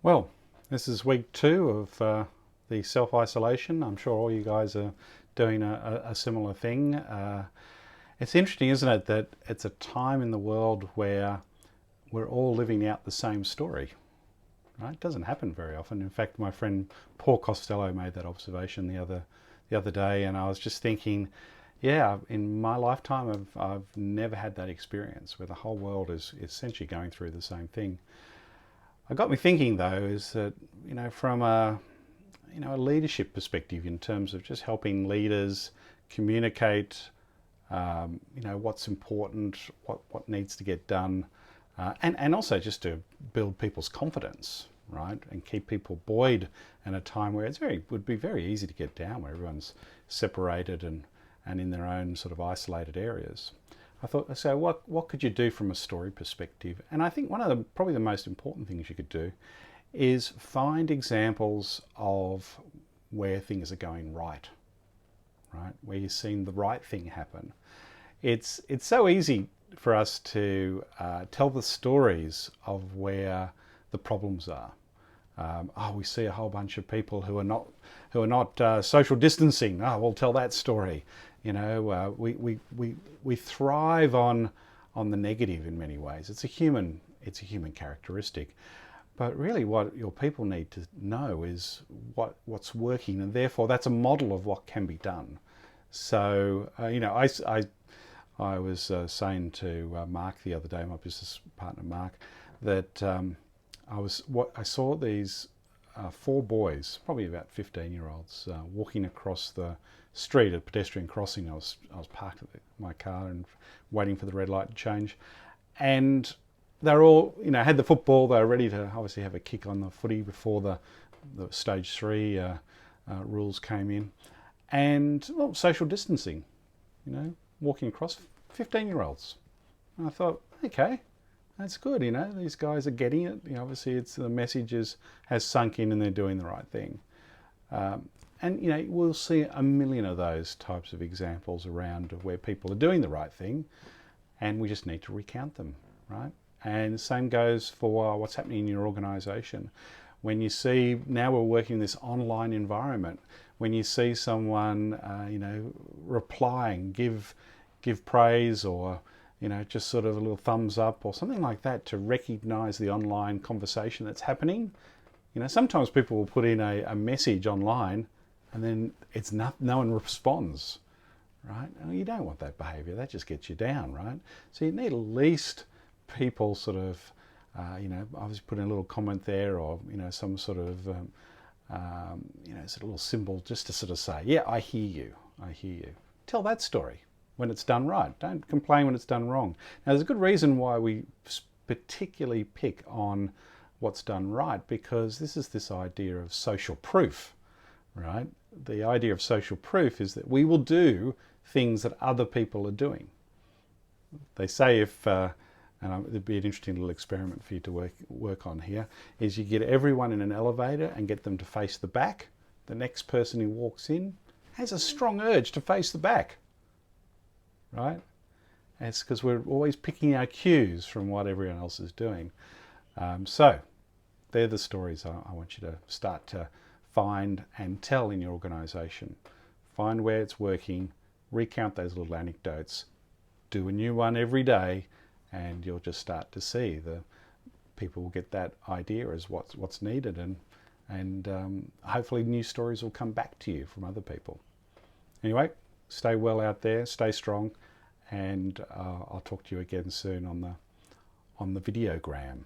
Well, this is week 2 of the self-isolation. I'm sure all you guys are doing a similar thing. It's interesting, isn't it, that it's a time in the world where we're all living out the same story. Right? It doesn't happen very often. In fact, my friend Paul Costello made that observation the other day, and I was just thinking, yeah, in my lifetime, I've never had that experience where the whole world is essentially going through the same thing. It got me thinking, though, is that, from a leadership perspective, in terms of just helping leaders communicate, what's important, what needs to get done, and also just to build people's confidence, right, and keep people buoyed in a time where would be very easy to get down, where everyone's separated and in their own sort of isolated areas. I thought, so what could you do from a story perspective? And I think one of probably the most important things you could do is find examples of where things are going right, where you've seen the right thing happen. It's so easy for us to tell the stories of where the problems are. We see a whole bunch of people who are not social distancing. We'll tell that story. We thrive on the negative in many ways. It's a human characteristic. But really, what your people need to know is what's working, and therefore that's a model of what can be done. So I was saying to Mark the other day, my business partner Mark, that I saw these 4 boys, probably about 15-year-olds, walking across the street at a pedestrian crossing. I was parked at my car and waiting for the red light to change, and they were all, had the football. They were ready to obviously have a kick on the footy before the stage 3 rules came in, and social distancing, walking across, 15-year-olds. And I thought, okay, that's good. These guys are getting it. Obviously, the message has sunk in, and they're doing the right thing. And we'll see a million of those types of examples around of where people are doing the right thing, and we just need to recount them, right? And the same goes for what's happening in your organisation. When you see, now we're working in this online environment, when you see someone, replying, give praise, or just sort of a little thumbs up or something like that to recognise the online conversation that's happening. Sometimes people will put in a message online and then no one responds, right? You don't want that behaviour. That just gets you down, right? So you need at least people sort of, obviously put in a little comment there, or, some sort of, sort of little symbol just to sort of say, yeah, I hear you. Tell that story when it's done right. Don't complain when it's done wrong. Now, there's a good reason why we particularly pick on what's done right, because this idea of social proof, right? The idea of social proof is that we will do things that other people are doing. They say and it'd be an interesting little experiment for you to work on here, is you get everyone in an elevator and get them to face the back. The next person who walks in has a strong urge to face the back, right? And it's because we're always picking our cues from what everyone else is doing. So they're the stories I want you to start to find and tell in your organisation. Find where it's working, recount those little anecdotes, do a new one every day, and you'll just start to see the people will get that idea as what's needed, and hopefully new stories will come back to you from other people. Anyway, stay well out there, stay strong, and I'll talk to you again soon on the videogram.